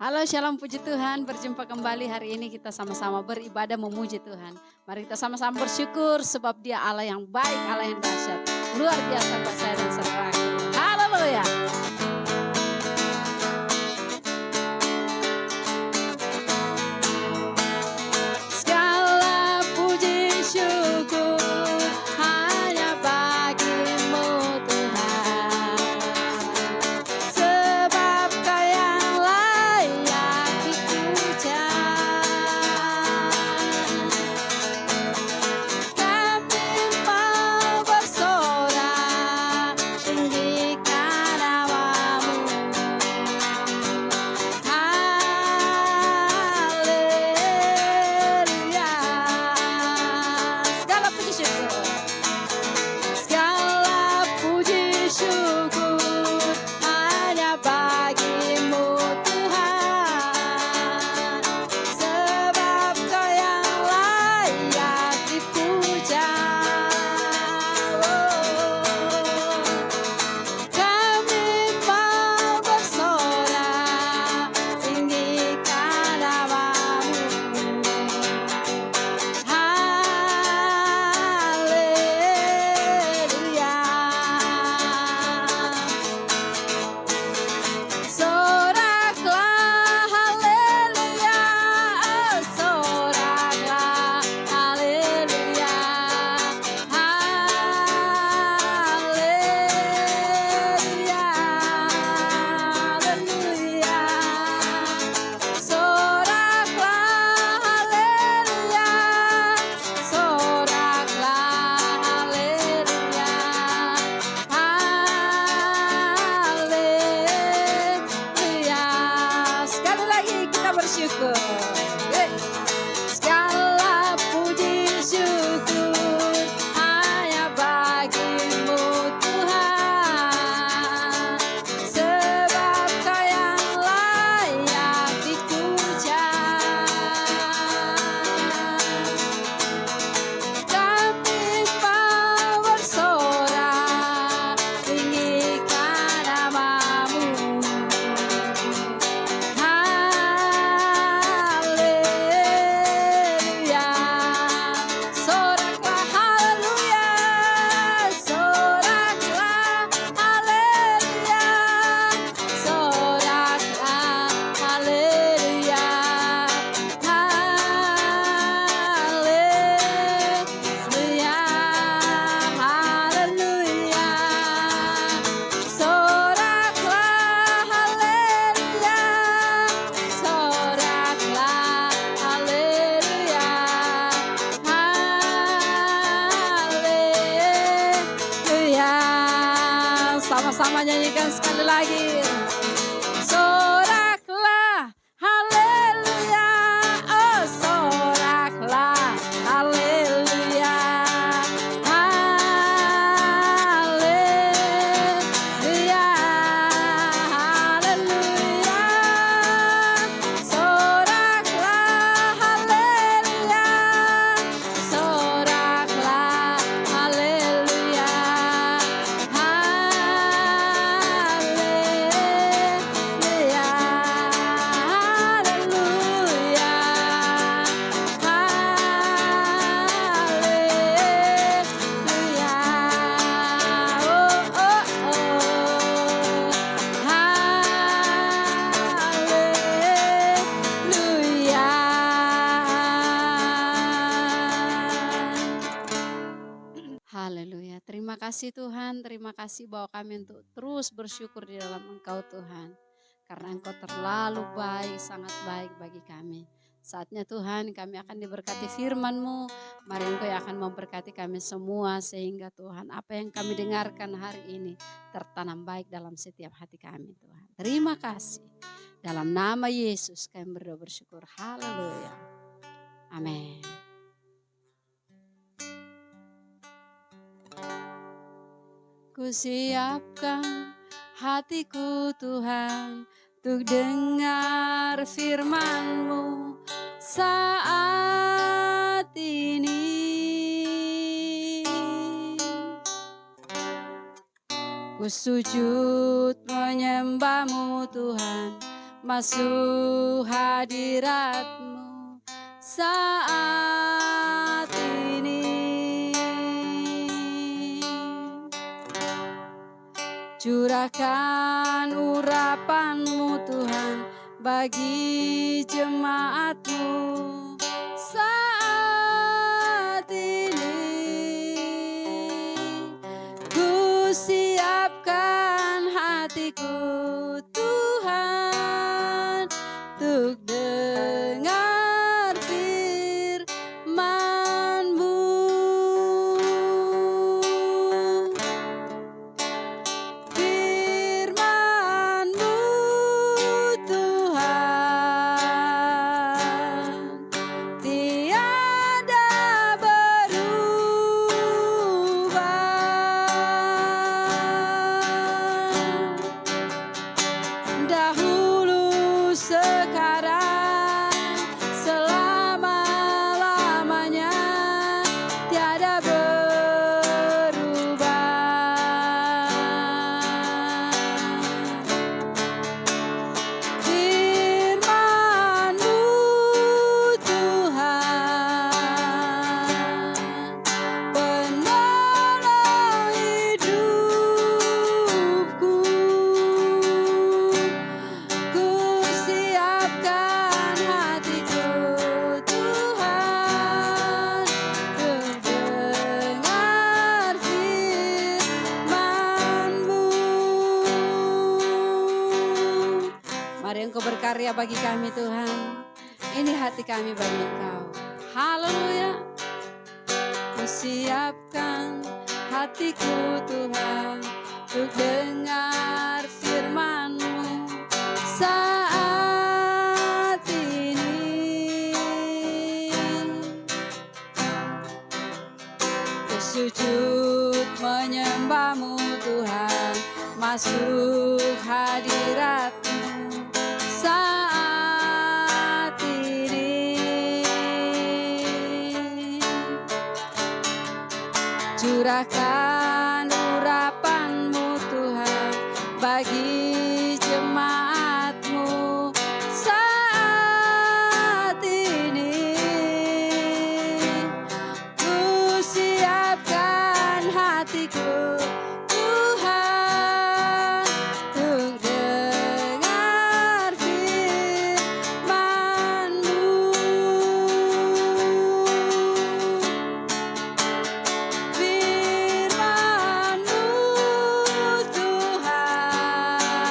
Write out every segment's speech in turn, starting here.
Halo, shalom, puji Tuhan. Berjumpa kembali hari ini kita sama-sama beribadah memuji Tuhan. Mari kita sama-sama bersyukur sebab Dia Allah yang baik, Allah yang dahsyat. Luar biasa kuasa dan serta. Haleluya. Segala puji syukur hanya bagimu Tuhan. Sebab Kau yang layak dipuja. Kami mau bersorak tinggikan namamu. Haleluya. Segala puji syukur. Segala puji syukur hanya bagimu Tuhan. Sebab Kau yang layak dipuja. Kami mau bersorak tinggikan namamu. Haleluya. Soraklah haleluya, soraklah haleluya, haleluya, haleluya. Soraklah haleluya, soraklah haleluya, haleluya. Sekali lagi kita bersyukur. Segala puji syukur hanya bagimu Tuhan. Sebab Kau yang layak dipuja. Kami mau bersorak tinggikan namamu. Haleluya. Soraklah haleluya, soraklah haleluya, soraklah haleluya, haleluya, haleluya. Soraklah haleluya, soraklah haleluya, haleluya. Sama-sama nyanyikan sekali lagi. Soraklah haleluya, oh soraklah haleluya, haleluya, haleluya. Soraklah haleluya, soraklah haleluya, haleluya, haleluya, haleluya. Oh, oh, oh. Haleluya. Haleluya. Terima kasih Tuhan, terima kasih bahwa kami untuk terus bersyukur di dalam Engkau Tuhan. Karena Engkau terlalu baik, sangat baik bagi kami. Saatnya Tuhan kami akan diberkati firman-Mu. Mari Engkau yang akan memberkati kami semua. Sehingga Tuhan apa yang kami dengarkan hari ini tertanam baik dalam setiap hati kami Tuhan. Terima kasih. Dalam nama Yesus kami berdoa bersyukur. Haleluya. Amin. Ku siapkan hatiku Tuhan untuk dengar firman-Mu saat ini. Ku sujud menyembah-Mu Tuhan, masuk hadirat-Mu saat ini. Curahkan urapan-Mu Tuhan bagi jemaat-Mu saat ini. Ku siapkan hatiku Tuhan untuk dengar firman-Mu. Firman-Mu Tuhan tiada berubah. Dahulu, sekarang, selama-lamanya tiada berubah. Firman-Mu Tuhan penolong hidupku. Ku siapkan hatiku Tuhan untuk dengar firman-Mu. Mari Engkau berkarya bagi kami Tuhan. Ini hati kami bagi Engkau. Haleluya. Ku siapkan hatiku Tuhan untuk dengar firman-Mu saat ini. Ku sujud menyembah-Mu Tuhan, masuk hadirat-Mu saat ini. Curahkan urapan-Mu Tuhan bagi jemaat-Mu saat ini. Ku siapkan hatiku Tuhan untuk dengar firman-Mu. Firman-Mu Tuhan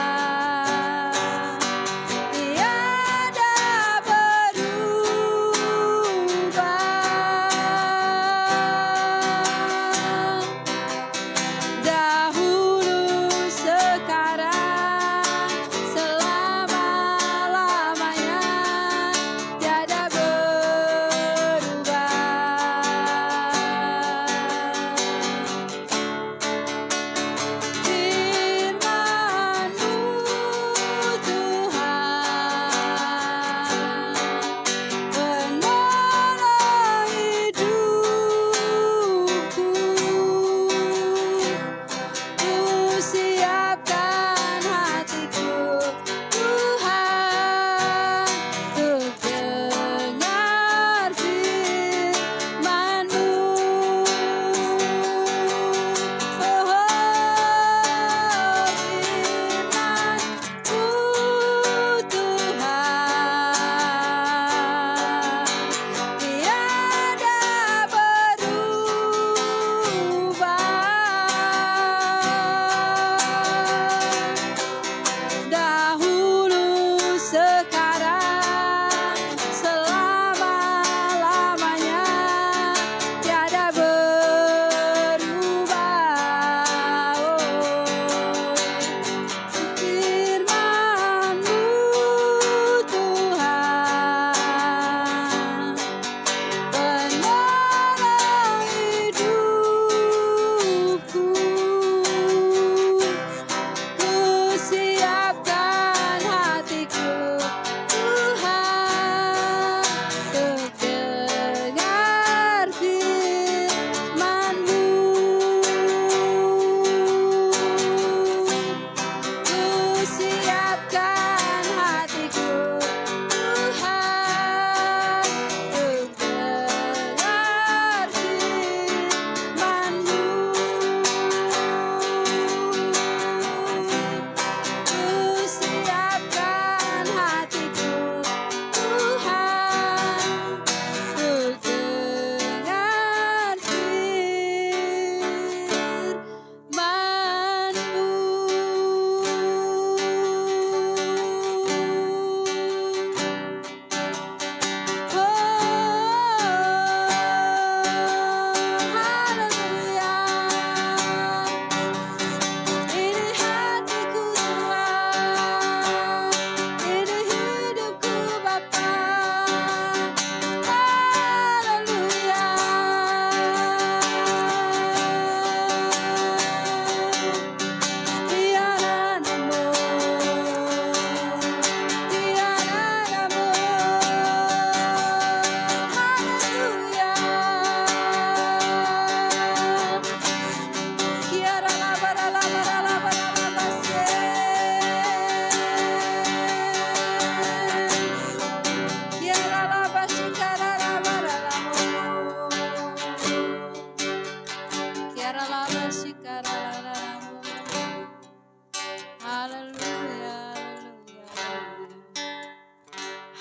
Haleluya,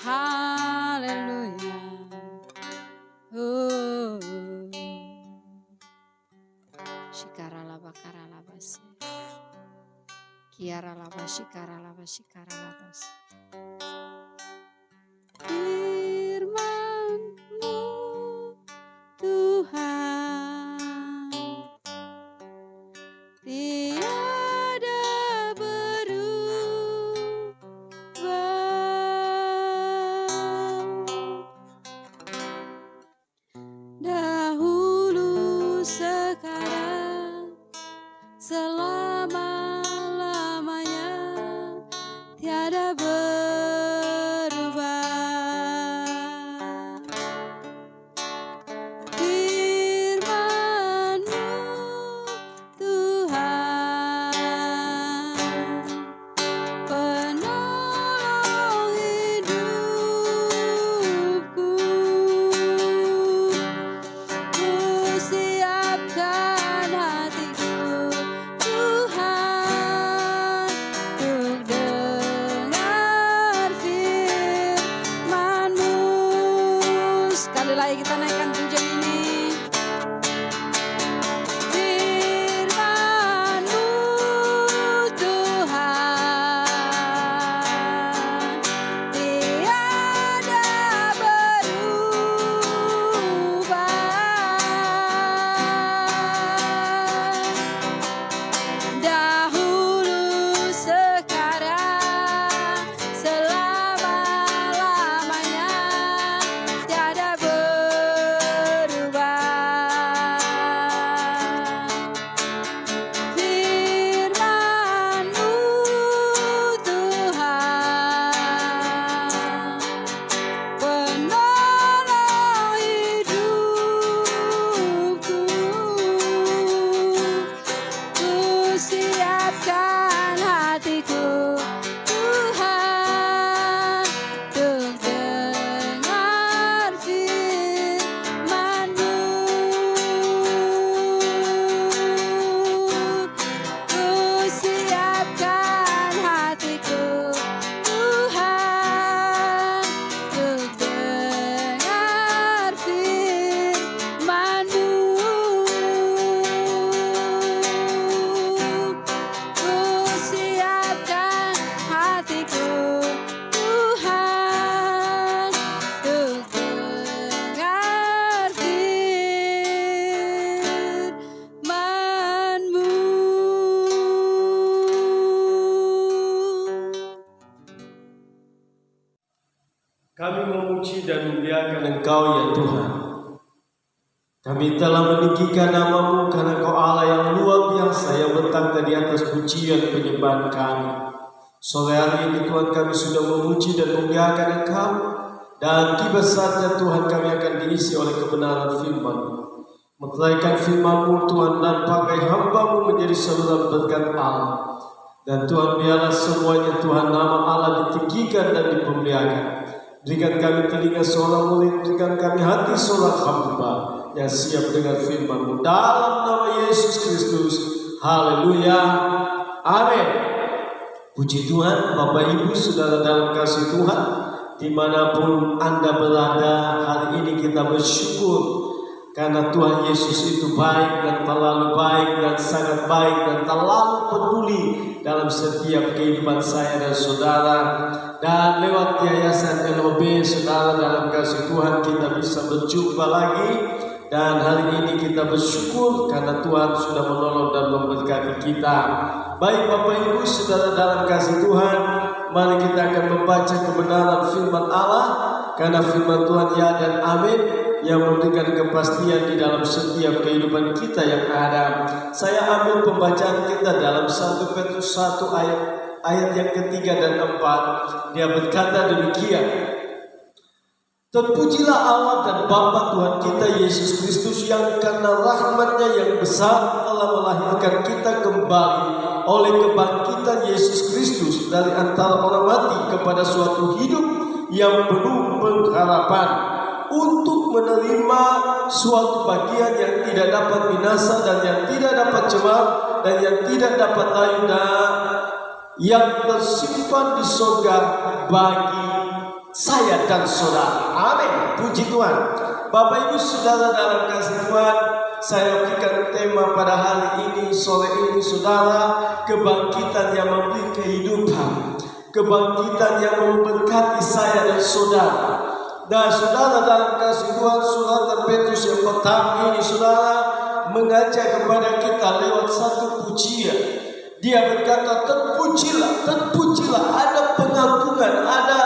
haleluya. Shikara laba kara laba se. Kiara laba shikara laba shikara laba se. Firman-Mu Tuhan tiada berubah. Dahulu, sekarang, selama-lamanya tiada berubah. Firman-Mu Tuhan, penolong hidupku. Ku siapkan hatiku, Tuhan, untuk dengar firman-Mu. Sekali lagi kita naikkan pujian ini. Firman-Mu Tuhan tiada berubah. Dahulu, sekarang, selama-lamanya tiada berubah. Firman-Mu Tuhan, penolong hidupku. Ku siapkan hatiku, Tuhan, untuk dengar firman-Mu. Ku siapkan hatiku, Tuhan, untuk dengar firman-Mu. Ku siapkan hatiku, Tuhan, untuk dengar firman-Mu. Kami memuji dan memuliakan Engkau ya Tuhan. Kami telah meninggikan nama-Mu karena Engkau Allah yang luar biasa yang bertangga di atas pujian penyembahan kami. Sore hari ini Tuhan kami sudah memuji dan memuliakan Engkau, dan tiba saatnya Tuhan kami akan diisi oleh kebenaran firman-Mu. Meteraikan firman-Mu Tuhan dan pakai hamba-Mu menjadi saluran berkat Allah. Dan Tuhan biarlah semuanya Tuhan nama Allah ditinggikan dan dipermuliakan. Berikan kami telinga seorang murid, berikan kami hati seorang hamba yang siap dengan firman-Mu. Dalam nama Yesus Kristus, haleluya, amin. Puji Tuhan, Bapak Ibu, Saudara dalam kasih Tuhan, dimanapun Anda berada, hari ini kita bersyukur karena Tuhan Yesus itu baik dan terlalu baik dan sangat baik dan terlalu peduli dalam setiap kehidupan saya dan saudara. Dan lewat yayasan LOB, saudara dalam kasih Tuhan, kita bisa berjumpa lagi. Dan hari ini kita bersyukur karena Tuhan sudah menolong dan memberkati kita. Baik Bapak Ibu, saudara dalam kasih Tuhan, mari kita akan membaca kebenaran firman Allah. Karena firman Tuhan ya dan amin, yang memberikan kepastian di dalam setiap kehidupan kita yang ada. Saya ambil pembacaan kita dalam 1 Petrus 1 ayat yang ketiga dan 4. Dia berkata demikian: Terpujilah Allah dan Bapa Tuhan kita Yesus Kristus, yang karena rahmat-Nya yang besar telah melahirkan kita kembali oleh kebangkitan Yesus Kristus dari antara orang mati kepada suatu hidup yang penuh pengharapan, untuk menerima suatu bagian yang tidak dapat binasa dan yang tidak dapat cemar dan yang tidak dapat layu, dan yang tersimpan di surga bagi saya dan saudara. Amin. Puji Tuhan. Bapak Ibu Saudara dalam kasih Tuhan, saya berikan tema pada hari ini, sore ini, saudara, kebangkitan yang memberi kehidupan, kebangkitan yang memberkati saya dan saudara. Dan saudara dalam kasih Tuhan, surat Petrus yang pertama ini, saudara, mengajak kepada kita lewat satu pujian. Dia berkata, terpujilah, terpujilah. Ada pengagungan, ada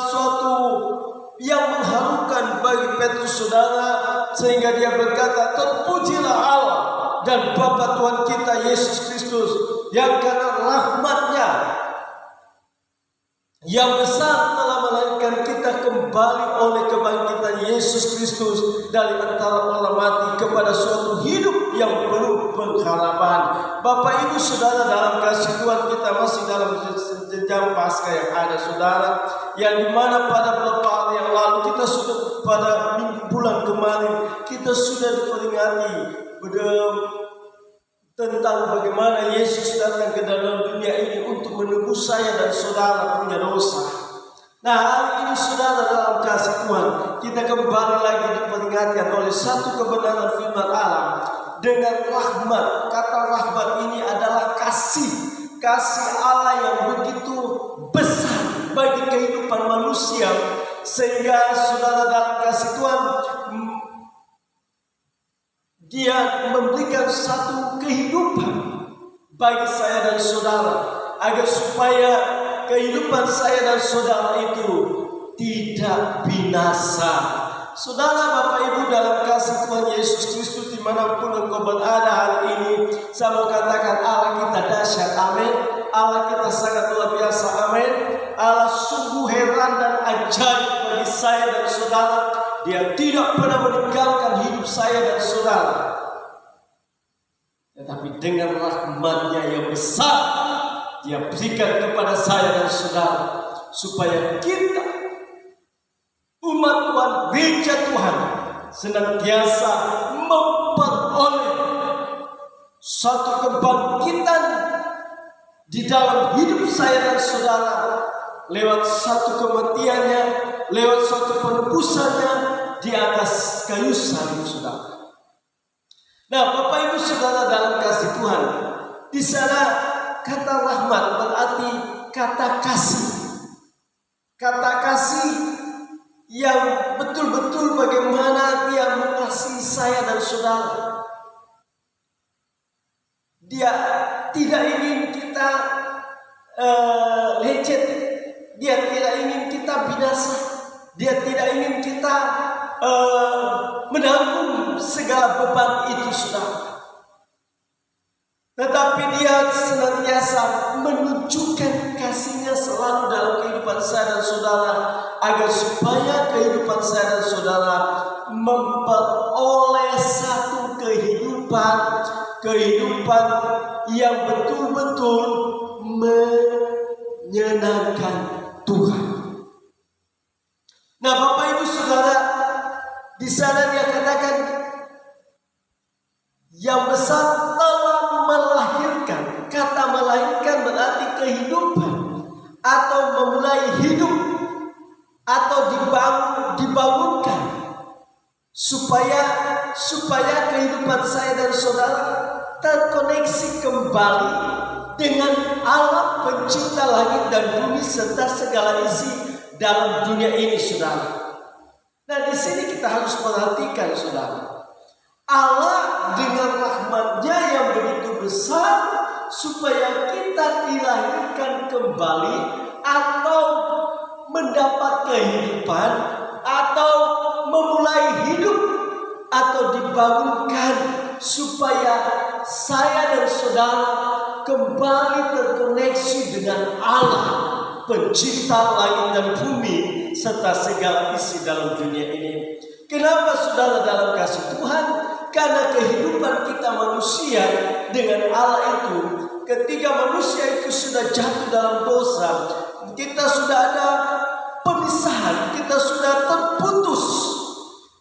suatu yang mengharukan bagi Petrus, saudara, sehingga dia berkata, terpujilah Allah dan Bapa Tuhan kita Yesus Kristus, yang karena rahmat-Nya yang besar telah melahirkan kita kembali oleh kebangkitan Yesus Kristus dari antara orang mati kepada suatu hidup yang penuh pengharapan. Bapak Ibu Saudara dalam kasih Tuhan, kita masih dalam jenjang Paskah yang ada, saudara, yang dimana pada beberapa hari yang lalu kita sudah, pada bulan kemarin kita sudah diperingati tentang bagaimana Yesus datang ke dalam dunia ini untuk menebus saya dan saudara punya dosa. Nah, hari ini saudara dalam kasih Tuhan, kita kembali lagi diperingatkan oleh satu kebenaran firman Allah dengan rahmat. Kata rahmat ini adalah kasih Allah yang begitu besar bagi kehidupan manusia, sehingga saudara dalam kasih Tuhan, Dia memberikan satu kehidupan bagi saya dan saudara, agar supaya kehidupan saya dan saudara itu tidak binasa. Saudara, Bapak Ibu dalam kasih Tuhan Yesus Kristus, dimanapun engkau berada hari ini, saya mau katakan Allah kita dahsyat, amin. Allah kita sangat luar biasa, amin. Allah sungguh heran dan ajaib bagi saya dan saudara. Dia tidak pernah meninggalkan hidup saya dan saudara, tetapi dengan rahmat-Nya yang besar, Dia berikan kepada saya dan saudara, supaya kita, umat Tuhan, gereja Tuhan, senantiasa memperoleh satu kebangkitan di dalam hidup saya dan saudara, lewat satu kematiannya, lewat satu penebusannya di atas kayu salib, saudara. Nah, Bapak Ibu Saudara dalam kasih Tuhan, di sana kata rahmat berarti kata kasih. Kata kasih yang betul-betul bagaimana Dia mengasihi saya dan saudara. Dia tidak ingin kita lecet. Dia tidak ingin kita binasa. Dia tidak ingin kita menanggung segala beban itu, saudara. Tetapi Dia senantiasa menunjukkan kasih-Nya selalu dalam kehidupan saya dan saudara, agar supaya kehidupan saya dan saudara memperoleh satu kehidupan yang betul-betul menyenangkan Tuhan. Nah, Bapak Ibu Saudara, di sana Dia katakan yang besar telah melahirkan. Kata melahirkan berarti kehidupan, atau memulai hidup, atau dibangunkan, supaya kehidupan saya dan saudara terkoneksi kembali dengan Allah pencipta langit dan bumi serta segala isi dalam dunia ini, saudara. Nah, di sini kita harus perhatikan, saudara. Allah dengan rahmat-Nya yang begitu besar, supaya kita dilahirkan kembali, atau mendapat kehidupan, atau memulai hidup, atau dibangunkan, supaya saya dan saudara kembali terkoneksi dengan Allah pencipta langit dan bumi serta segala isi dalam dunia ini. Kenapa saudara dalam kasih Tuhan? Karena kehidupan kita manusia dengan Allah itu, ketika manusia itu sudah jatuh dalam dosa, kita sudah ada pemisahan, kita sudah terputus.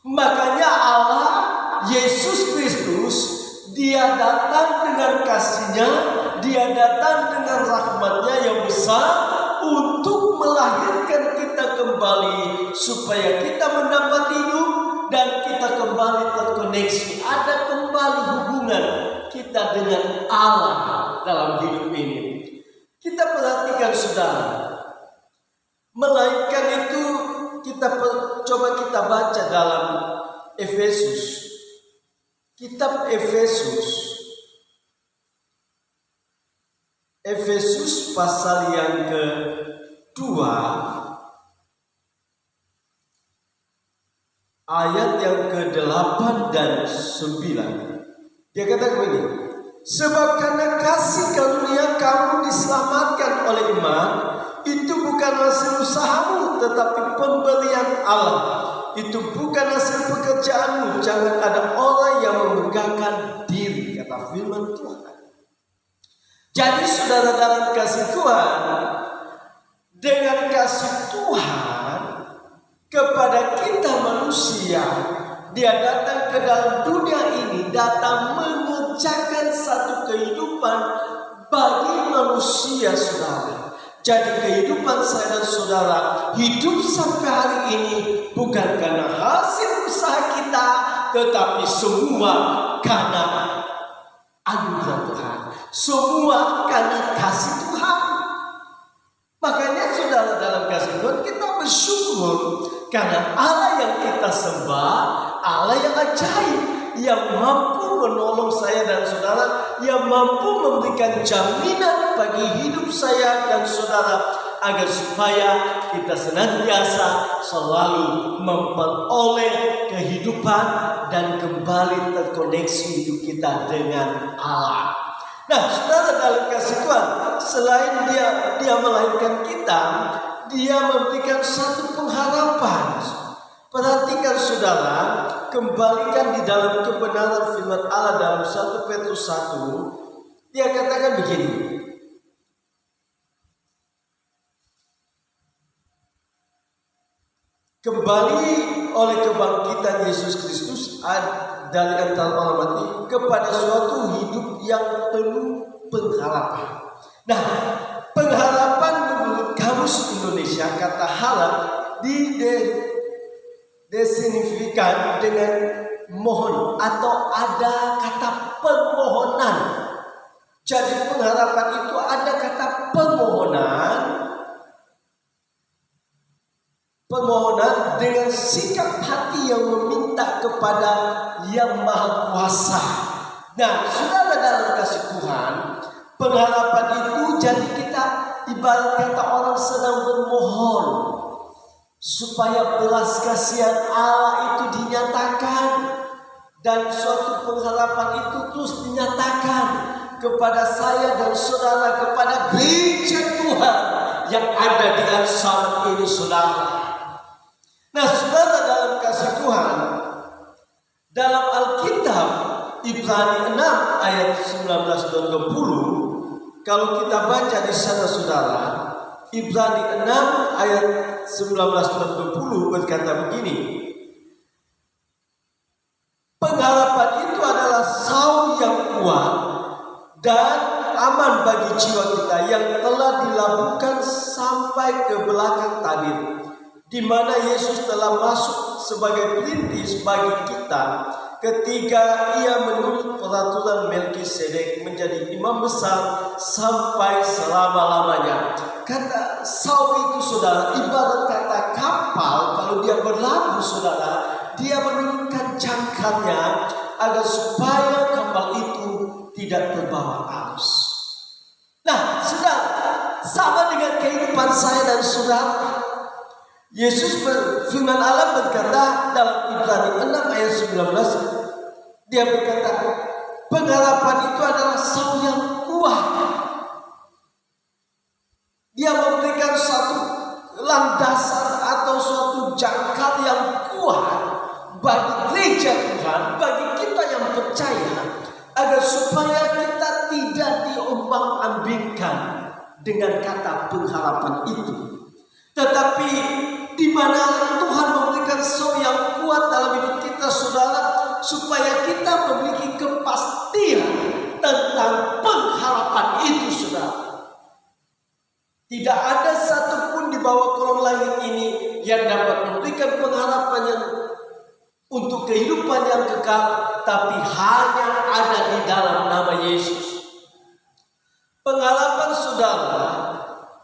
Makanya Allah, Yesus Kristus, Dia datang dengan kasih-Nya, Dia Dia datang dengan rahmat-Nya yang besar untuk melahirkan kita kembali supaya kita mendapat hidup dan kita kembali terkoneksi. Ada kembali hubungan kita dengan Allah dalam hidup ini. Kita perhatikan saudara, melainkan itu coba kita baca dalam Efesus. Kitab Efesus pasal yang kedua ayat yang ke-8 dan 9. Dia kata begini, sebab karena kasih karunia kamu diselamatkan oleh iman, itu bukan hasil usahamu tetapi pemberian Allah. Itu bukan hasil pekerjaanmu. Jangan ada orang yang memegahkan diri, kata firman Tuhan. Jadi saudara, dalam kasih Tuhan, dengan kasih Tuhan kepada kita manusia, Dia datang ke dalam dunia ini, datang mengerjakan satu kehidupan bagi manusia saudara. Jadi kehidupan saya dan saudara hidup sampai hari ini bukan karena hasil usaha kita, tetapi semua karena anugerah Tuhan, semua karena kasih Tuhan. Makanya saudara, dalam kasih Tuhan kita bersyukur karena Allah yang kita sembah, Allah yang ajaib, yang mampu menolong saya dan saudara, yang mampu memberikan jaminan bagi hidup saya dan saudara, agar supaya kita senantiasa selalu memperoleh kehidupan dan kembali terkoneksi hidup kita dengan Allah. Nah saudara, dalam kasih Tuhan, selain dia melahirkan kita, Dia memberikan satu pengharapan. Perhatikan saudara, kembalikan di dalam kebenaran firman Allah dalam 1 Petrus 1. Dia katakan begini, kembali oleh kebangkitan Yesus Kristus dari antara orang mati kepada suatu hidup yang penuh pengharapan. Nah, pengharapan menurut Kamus Indonesia, kata harap designifikan dengan mohon atau ada kata permohonan. Jadi pengharapan itu ada kata permohonan dengan sikap hati yang meminta kepada Yang Maha Kuasa. Nah, saudara, dalam kasih Tuhan, pengharapan itu jadi kita ibarat kata orang sedang bermohon supaya belas kasihan Allah itu dinyatakan, dan suatu pengharapan itu terus dinyatakan kepada saya dan saudara, kepada gereja Tuhan yang ada di Ansar ini saudara. Nah saudara, dalam kasih Tuhan, dalam Alkitab Ibrani 6 ayat 19 dan 20, kalau kita baca di sana saudara, Ibrani 6 ayat 19 dan 20 berkata begini, pengharapan itu adalah saung yang kuat dan aman bagi jiwa kita yang telah dilabuhkan sampai ke belakang tabir, di mana Yesus telah masuk sebagai perintis bagi kita ketika Ia menurut peraturan Melkisedek menjadi imam besar sampai selama-lamanya. Kata saung itu saudara ibarat kata kapal, kalau dia berlabuh saudara, dia menurunkan jangkarnya agar supaya kapal itu tidak terbawa arus. Nah saudara, sama dengan kehidupan saya dan saudara. Yesus firman Allah berkata dalam Ibrani 6 ayat 19, Dia berkata pengharapan itu adalah saung yang kuat. Dia memberikan suatu landasan atau suatu jangkar yang kuat bagi gereja Tuhan, bagi kita yang percaya, agar supaya kita tidak diombang-ambingkan dengan kata pengharapan itu. Tetapi di mana Tuhan memberikan saung yang kuat dalam hidup kita saudara, supaya kita memiliki kepastian tentang pengharapan itu, saudara. Tidak ada satupun di bawah kolong langit ini yang dapat memberikan pengharapan yang untuk kehidupan yang kekal, tapi hanya ada di dalam nama Yesus. Pengharapan saudara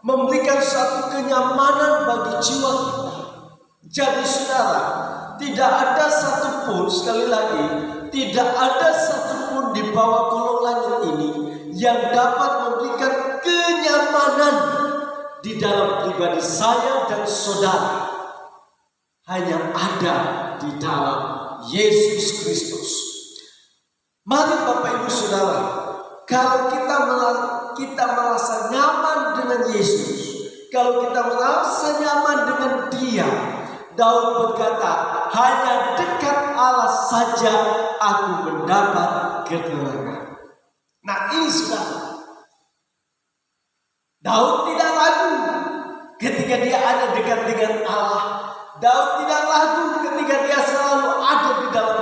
memberikan satu kenyamanan bagi jiwa kita. Jadi saudara, tidak ada satupun, sekali lagi, tidak ada satupun di bawah kolong langit ini yang dapat memberikan kenyamanan di dalam pribadi saya dan saudara. Hanya ada di dalam Yesus Kristus. Mari Bapak Ibu Saudara, kalau kita merasa nyaman dengan Yesus, kalau kita merasa nyaman dengan Dia, Daud berkata, hanya dekat Allah saja aku mendapat ketenangan. Nah ini saudara, Daud tidak ragu ketika dia ada dekat dengan Allah. Daud tidak ragu ketika dia selalu ada di dalam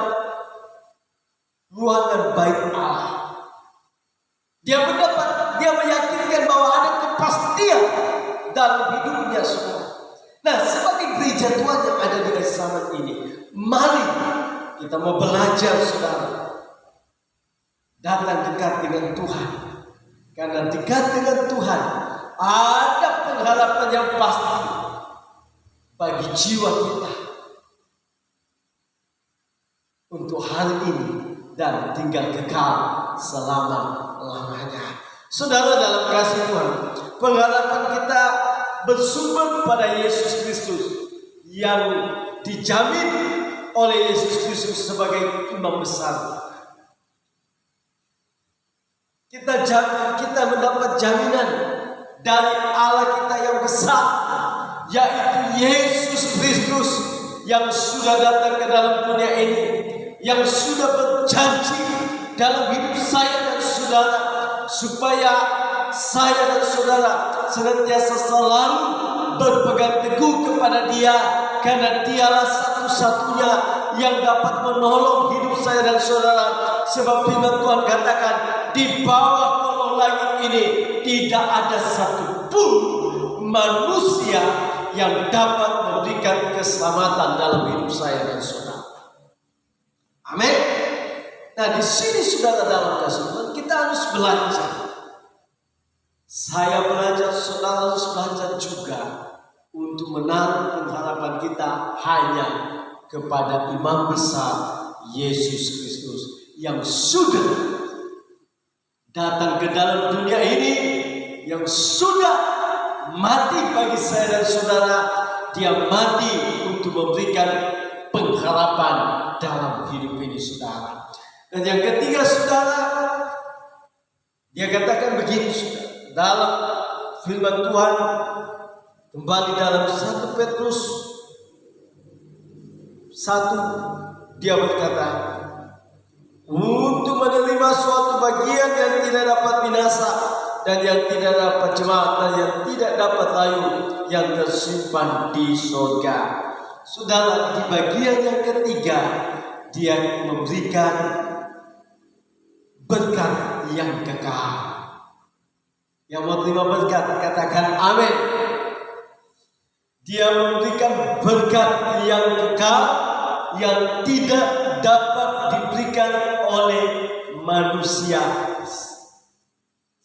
ruangan bait Allah. Dia meyakinkan bahwa ada kepastian dalam hidupnya, saudara. Nah, sebagai gereja Tuhan yang ada di zaman ini, mari kita mau belajar, saudara, datang dekat dengan Tuhan. Karena dekat dengan Tuhan ada pengharapan yang pasti bagi jiwa kita untuk hari ini dan tinggal kekal selama-lamanya. Saudara dalam kasih Tuhan, pengharapan kita bersumber pada Yesus Kristus yang dijamin oleh Yesus Kristus sebagai imam besar. Kita mendapat jaminan dari Allah kita yang besar, yaitu Yesus Kristus yang sudah datang ke dalam dunia ini, yang sudah berjanji dalam hidup saya dan saudara, supaya saya dan saudara senantiasa selalu berpegang teguh kepada Dia, karena Dialah satu-satunya yang dapat menolong hidup saya dan saudara. Sebab firman Tuhan katakan, di bawah kolong langit ini tidak ada satupun manusia yang dapat memberikan keselamatan dalam hidup saya dan saudara. Amin. Nah, di sini saudara dalam kasih Tuhan kita harus belajar. Saya belajar, saudara harus belajar juga untuk menaruh pengharapan kita hanya kepada Imam besar Yesus Kristus yang sudah datang ke dalam dunia ini, yang sudah mati bagi saya dan saudara. Dia mati untuk memberikan pengharapan dalam hidup ini, saudara. Dan yang ketiga, saudara, dia katakan begini, saudara, dalam firman Tuhan, kembali dalam 1 Petrus 1, dia berkata, untuk menerima suatu bagian yang tidak dapat binasa dan yang tidak dapat jemaat dan yang tidak dapat layu yang tersimpan di surga. Saudara, di bagian yang ketiga dia memberikan berkat yang kekal. Yang mau terima berkat katakan amin. Dia memberikan berkat yang kekal yang tidak dapat diberikan oleh manusia.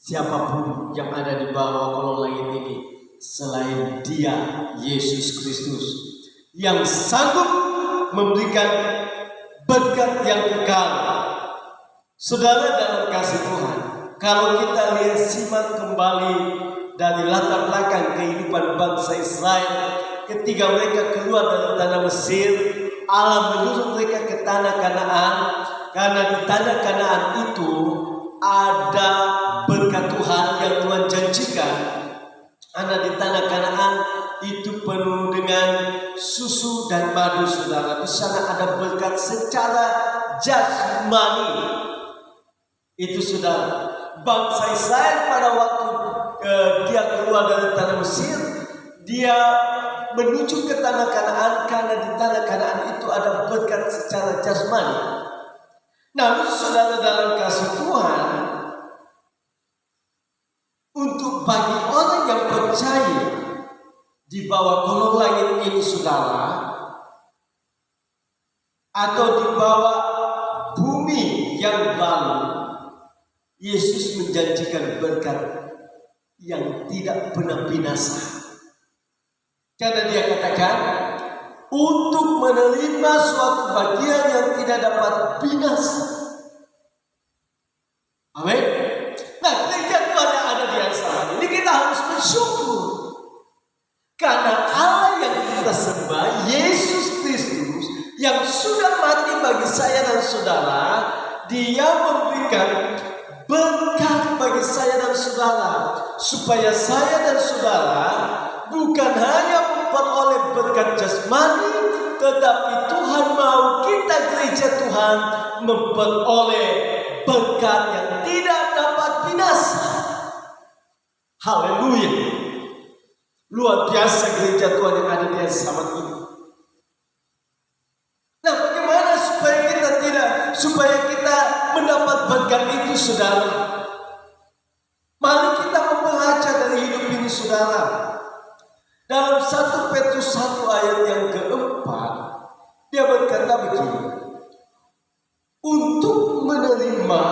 Siapapun yang ada di bawah kolong langit ini selain Dia, Yesus Kristus, yang sanggup memberikan berkat yang kekal. Saudara dalam kasih Tuhan, kalau kita lihat simak kembali dari latar belakang kehidupan bangsa Israel ketika mereka keluar dari tanah Mesir, Allah menyuruh mereka ke tanah Kanaan, karena di tanah Kanaan itu ada berkat Tuhan yang Tuhan janjikan. Karena di tanah Kanaan itu penuh dengan susu dan madu, saudara. Di sana ada berkat secara jasmani. Itu saudara, bangsa Israel pada waktu dia keluar dari tanah Mesir, dia menuju ke tanah Kanaan, karena di tanah Kanaan itu ada berkat secara jasmani. Namun saudara dalam kasih Tuhan, bagi orang yang percaya di bawah kolong langit ini, saudara, atau di bawah bumi yang baru, Yesus menjanjikan berkat yang tidak pernah binasa. Karena dia katakan, untuk menerima suatu bagian yang tidak dapat binasa. Amin. Nah, gereja Tuhan yang ada di sana ini kita harus bersyukur. Karena Allah yang kita sembah, Yesus Kristus, yang sudah mati bagi saya dan saudara, dia memberikan berkat bagi saya dan saudara, supaya saya dan saudara bukan hanya memperoleh berkat jasmani, tetapi Tuhan mau kita gereja Tuhan memperoleh berkat yang tidak dapat binasa. Haleluya. Luar biasa gereja Tuhan yang ada di saat ini. Nah, bagaimana supaya kita mendapat berkat itu, saudara? Mari kita membaca dari hidup ini, saudara. Dalam 1 Petrus 1 ayat yang keempat, dia berkata begini, untuk menerima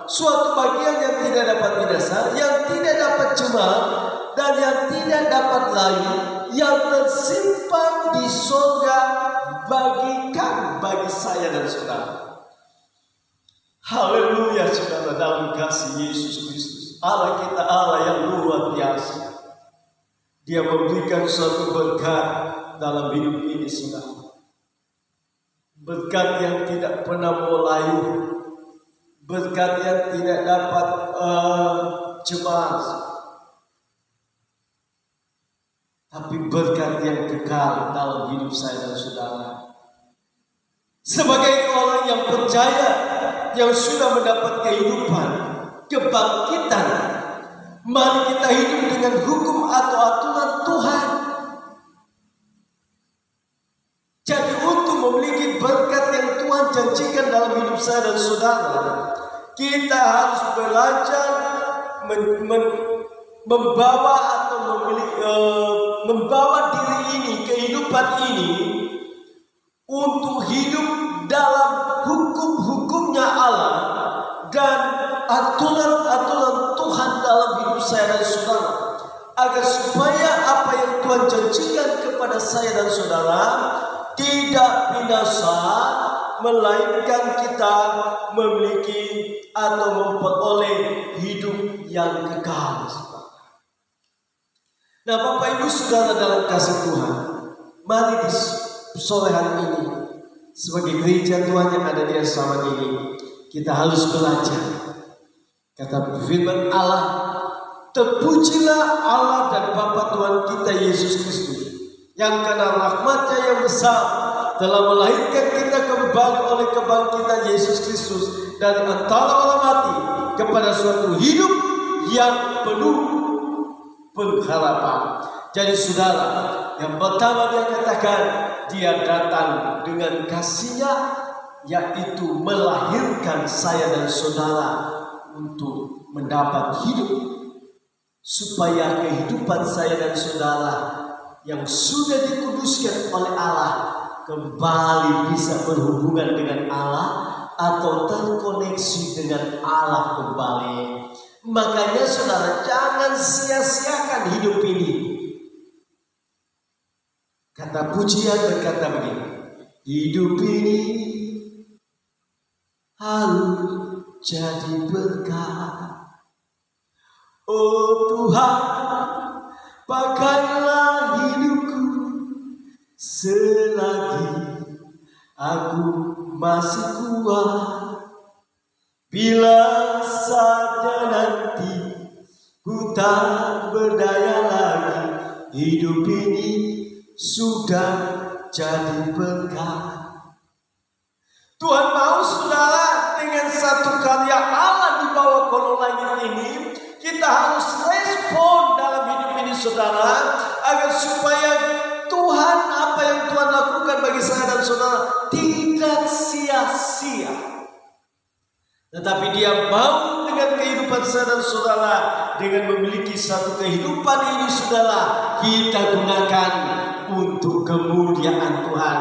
suatu bagian yang tidak dapat binasa, yang tidak dapat cemar, dan yang tidak dapat layu, yang tersimpan di surga bagi saya dan saudara. Haleluya, saudara, dalam kasih Yesus Kristus, Allah kita Allah yang luar biasa. Dia memberikan suatu berkat dalam hidup ini, saudara. Berkat yang tidak pernah mau layu, berkat yang tidak dapat cemas, tapi berkat yang kekal dalam hidup saya dan saudara. Sebagai orang yang percaya, yang sudah mendapat kehidupan, kebangkitan, mari kita hidup dengan hukum atau aturan Tuhan. Jadi untuk memiliki berkat yang Tuhan janjikan dalam hidup saya dan saudara, kita harus belajar membawa atau membawa diri ini, kehidupan ini, untuk hidup dalam hukum-hukumnya Allah dan aturan-aturan Tuhan dalam hidup saya dan saudara, agar supaya apa yang Tuhan janjikan kepada saya dan saudara tidak binasa, melainkan kita memiliki atau memperoleh hidup yang kekal. Nah, Bapak Ibu Saudara dalam kasih Tuhan, mari di sore hari ini sebagai gereja Tuhan yang ada di zaman ini, kita harus belajar. Kata firman Allah, terpujilah Allah dan Bapa Tuhan kita Yesus Kristus, yang karena rahmat-Nya yang besar telah melahirkan kita kembali oleh kebangkitan Yesus Kristus dari antara orang mati kepada suatu hidup yang penuh pengharapan. Jadi saudara, yang pertama dia katakan, dia datang dengan kasih-Nya, yaitu melahirkan saya dan saudara untuk mendapat hidup, supaya kehidupan saya dan saudara yang sudah dikuduskan oleh Allah kembali bisa berhubungan dengan Allah atau terkoneksi dengan Allah kembali. Makanya saudara, jangan sia-siakan hidup ini. Kata pujian berkata begini, hidup ini harus jadi berkat. Oh Tuhan, pakailah hidupku selagi aku masih kuat. Bila saja nanti ku tak berdaya lagi, hidup ini sudah jadi berkat. Tuhan mau saudara, dengan satu karya Allah di bawah kolong langit ini, kita harus respon dalam hidup ini saudara, agar supaya Tuhan, apa yang Tuhan lakukan bagi saya dan saudara tidak sia-sia. Tetapi dia mau dengan kehidupan saya dan saudara, dengan memiliki satu kehidupan ini, saudara, kita gunakan untuk kemuliaan Tuhan.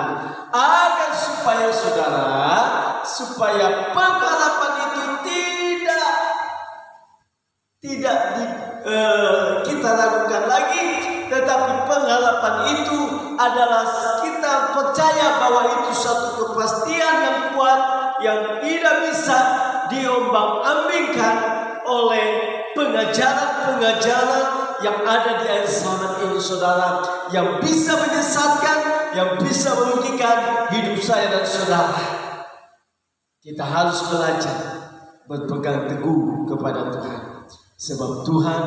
Agar supaya saudara, supaya pengharapan itu tidak kita ragukan lagi, tetapi pengharapan itu adalah kita percaya bahwa itu suatu kepastian yang kuat yang tidak bisa diombang-ambingkan oleh pengajaran-pengajaran yang ada di akhir zaman ini, saudara, yang bisa menyesatkan, yang bisa merugikan hidup saya dan saudara. Kita harus belajar berpegang teguh kepada Tuhan, sebab Tuhan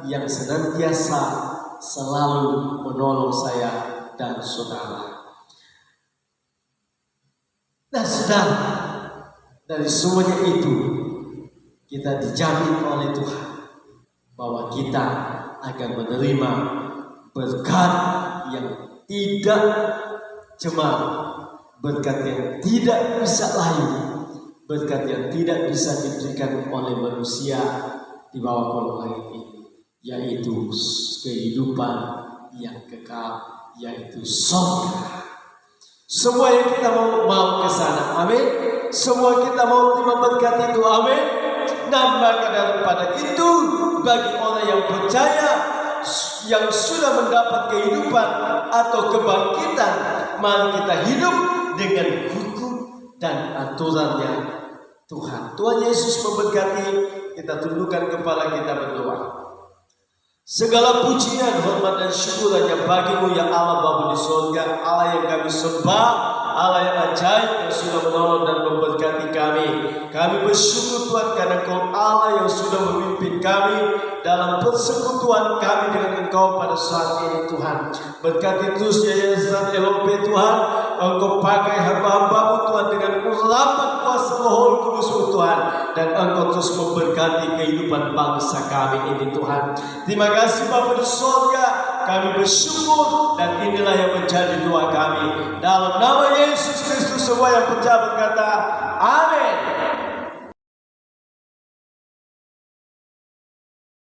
yang senantiasa selalu menolong saya dan saudara. Nah, saudara, dari semuanya itu kita dijamin oleh Tuhan bahwa kita akan menerima berkat yang tidak cuma berkat yang tidak bisa lain, berkat yang tidak bisa diberikan oleh manusia di bawah kolong langit ini, yaitu kehidupan yang kekal, yaitu surga. Semua yang kita mau ke sana, amin. Semua kita mau terima berkat itu, amin. Nah, maka daripada itu, bagi orang yang percaya, yang sudah mendapat kehidupan atau kebangkitan, mari kita hidup dengan hukum dan aturannya Tuhan. Tuhan Yesus memberkati. Kita tundukkan kepala kita berdoa. Segala pujian, hormat dan syukur hanya bagimu ya Allah Bapa di surga, Allah yang kami sembah, Allah yang ajaib yang sudah menolong dan memberkati kami. Kami bersyukur Tuhan karena Engkau Allah yang sudah memimpin kami dalam persekutuan kami dengan Engkau pada saat ini, Tuhan. Berkati terus Yayasan LOP, Tuhan. Engkau pakai hamba-hambamu Tuhan dengan urapan kuasa Roh Kudus-Mu, Tuhan, dan Engkau terus memberkati kehidupan bangsa kami ini, Tuhan. Terima kasih Bapa di surga, kami bersyukur, dan inilah yang menjadi doa kami. Dalam nama Yesus Kristus semua yang percaya berkata, amin.